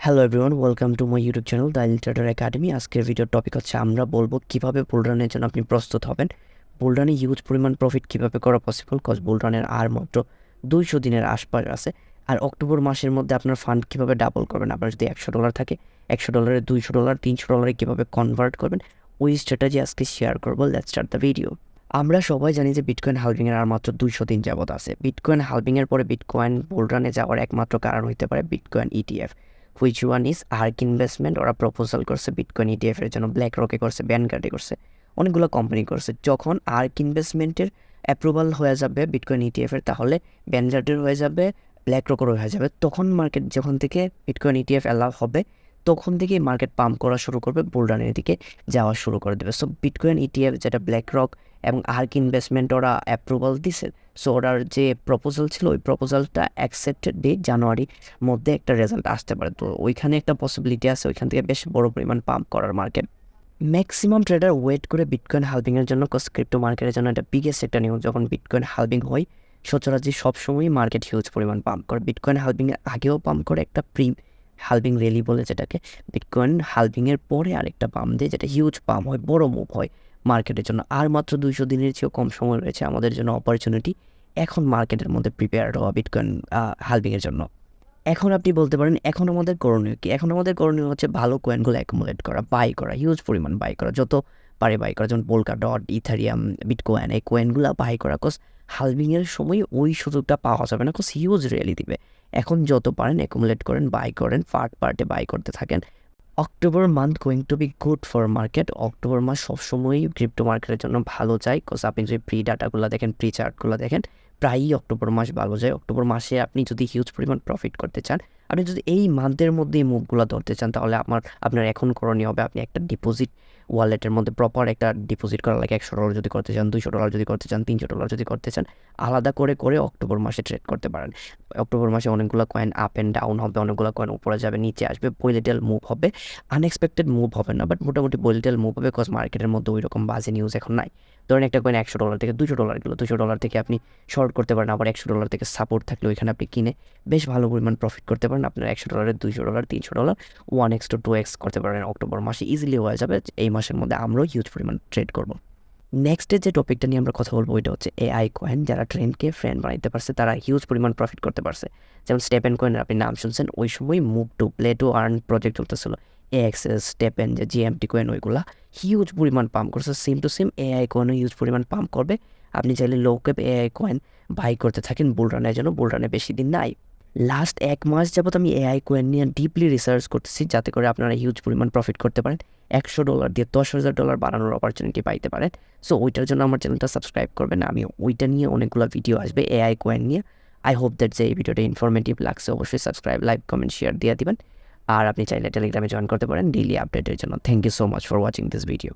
Hello everyone, welcome to my YouTube channel the trader academy. আজকের ভিডিওর topic হচ্ছে আমরা বলবো কীভাবে বুল রানের জন্য আপনি প্রস্তুত হবেন। বুল রানে হিউজ পরিমাণ প্রফিট কীভাবে করা পসিবল, কজ বুল রানের আর মাত্র 200 দিনের আশপাশ আছে। আর অক্টোবর মাসের মধ্যে আপনার ফান্ড কীভাবে ডাবল করবেন, আপনার যদি $100 থাকে $100 $200 $300 কীভাবে কনভার্ট করবেন, ওই স্ট্র্যাটেজি আজকে শেয়ার করবো। Let's start the video. আমরা সবাই জানি যে বিটকয়েন হালভিংয়ের আর মাত্র 200 দিন যাবত আছে। বিটকয়েন হালভিংয়ের পরে বিটকয়েন বুল রানে যাওয়ার একমাত্র কারণ হতে পারে bitcoin ETF, which one is Ark investment. ওরা প্রপোজাল করছে বিটকয়েন ইটিএফ এর জন্য, ব্ল্যাক রকে করছে, ভ্যানগার্ডে করছে, অনেকগুলো কোম্পানি করছে। যখন আর্ক ইনভেস্টমেন্টের অ্যাপ্রুভাল হয়ে যাবে বিটকয়েন ইটিএফ এর, তাহলে ভ্যানগার্ডের হয়ে যাবে, ব্ল্যাক রকেরও হয়ে যাবে। তখন মার্কেট যখন থেকে বিটকয়েন ইটিএফ অ্যালাউ হবে, তখন থেকেই মার্কেট পাম্প করা শুরু করবে, বুল রানের দিকে যাওয়া শুরু করে দেবে। সো বিটকয়েন ইটিএফ যেটা ব্ল্যাক রক এবং আর্ক ইনভেস্টমেন্ট ওরা অ্যাপ্রুভাল দিছে, সো ওরার যে প্রপোজাল ছিল ওই প্রপোজালটা অ্যাকসেপ্টেড ডে জানুয়ারির মধ্যে একটা রেজাল্ট আসতে পারে। তো ওইখানে একটা পসিবিলিটি আছে, ওইখান থেকে বেশ বড় পরিমাণ পাম্প করার মার্কেট। ম্যাক্সিমাম ট্রেডার ওয়েট করে বিটকয়েন হালভিংয়ের জন্য, কজ ক্রিপ্টো মার্কেটের জন্য এটা বিগেস্ট একটা নিউজ। যখন বিটকয়েন হালভিং হয় সচরাচর সবসময়ই মার্কেট হিউজ পরিমাণ পাম্প করে। বিটকয়েন হালভিংয়ের আগেও পাম্প করে, একটা প্রি হালভিং র্যালি বলে যেটাকে, বিটকয়েন হালভিংয়ের পরে আরেকটা পাম্প দেয়, যেটা হিউজ পাম্প হয়, বড় মুভ হয় মার্কেটের জন্য। আর মাত্র 200 দিনের চেয়েও কম সময় রয়েছে আমাদের জন্য অপরচুনিটি এখন মার্কেটের মধ্যে প্রিপেয়ার হওয়া বিটকয়েন হালভিংয়ের জন্য। এখন আপনি বলতে পারেন এখন আমাদের করণীয় কি? এখন আমাদের করণীয় হচ্ছে ভালো কয়েনগুলো অ্যাকুমুলেট করা, বাই করা, হিউজ পরিমাণ বাই করা, যত পারে বাই করা। যেমন পোলকা ডট, ইথারিয়াম, বিটকয়েন, এই কয়েনগুলো বাই করা। কজ হালভিংয়ের সময় ওই সুযোগটা পাওয়া যাবে না, কজ হিউজ র্যালি দিবে। এখন যত পারেন অ্যাকুমুলেট করেন, বাই করেন, পার্টে বাই করতে থাকেন। October month going to be good for market. October মাস সবসময়ই ক্রিপ্টো মার্কেটের জন্য ভালো যায়, কজ আপনি যদি প্রি ডাটাগুলো দেখেন, প্রি চার্টগুলো দেখেন, প্রায়ই অক্টোবর মাস ভালো যায়। অক্টোবর মাসে আপনি যদি হিউজ পরিমাণ প্রফিট করতে চান, আপনি যদি এই মান্থের মধ্যে এই মুভগুলো ধরতে চান, তাহলে আপনার এখন করণীয় হবে আপনি একটা ডিপোজিট ওয়ালেটের মধ্যে প্রপার একটা ডিপোজিট করা লাগে। $100 যদি করতে চান, $200 যদি করতে চান, $300 যদি করতে চান, আলাদা করে করে অক্টোবর মাসে ট্রেড করতে পারেন। অক্টোবর মাসে অনেকগুলো কয়েন আপ অ্যান্ড ডাউন হবে, অনেকগুলো কয়েন উপরে যাবে, নিচে আসবে, ভোলেটাইল মুভ হবে। আনএক্সপেক্টেড মুভ হবে না, বাট মোটামুটি ভোলেটাইল মুভ হবে, কজ মার্কেটের মধ্যে ওই রকম বাজে নিউজ এখন নাই। ধরেন একটা কয়েন $100 থেকে $200 গেলো, $200 থেকে আপনি শর্ট করতে পারেন, আবার $100 থেকে সাপোর্ট থাকলে ওইখানে আপনি কিনে বেশ ভালো পরিমাণ প্রফিট করতে পারেন। আপনার $100 $200 $300 1x to 2x করতে পারেন। অক্টোবর মাসে ইজিলি হয়ে যাবে। এই মাসের মধ্যে আমরাও হিউজ পরিমাণ ট্রেড করবো। নেক্সটে যে টপিকটা নিয়ে আমরা কথা বলবো ওইটা হচ্ছে এআই কয়েন। যারা ট্রেন্ডকে ফ্রেন্ড বানাইতে পারছে তারা হিউজ পরিমাণ প্রফিট করতে পারছে। যেমন স্টেপেন কয়েনের আপনি নাম শুনছেন, ওই সময় move to play to earn project চলতেছিল। এএক্সএস, স্টেপেন, যে জিএমটি কয়েন, ওইগুলা হিউজ পরিমাণ পাম্প করছে। সেম টু সেম এআই কয়েনও হিউজ পরিমাণ পাম্প করবে। আপনি চাইলে low cap AI coin buy করতে থাকেন বুল রানের জন্য। বুল রানে বেশি দিন নাই। লাস্ট 1 মাস যাবত আমি এআই কয়েন নিয়ে ডিপলি রিসার্চ করতেছি, যাতে করে আপনারা হিউজ পরিমাণ প্রফিট করতে পারেন। $100 দিয়ে $10,000 বাড়ানোর অপরচুনিটি পাইতে পারেন। সো ওইটার জন্য আমার চ্যানেলটা সাবস্ক্রাইব করবেন। আমি ওইটা নিয়ে অনেকগুলো ভিডিও আসবে এআই কয়েন নিয়ে। আই হোপ দ্যাট যে এই ভিডিওটা ইনফরমেটিভ লাগছে, অবশ্যই সাবস্ক্রাইব, লাইক, কমেন্ট, শেয়ার দিয়ে দিবেন। আর আপনি চাইলে টেলিগ্রামে জয়েন করতে পারেন ডেইলি আপডেটের জন্য। Thank you so much for watching this video.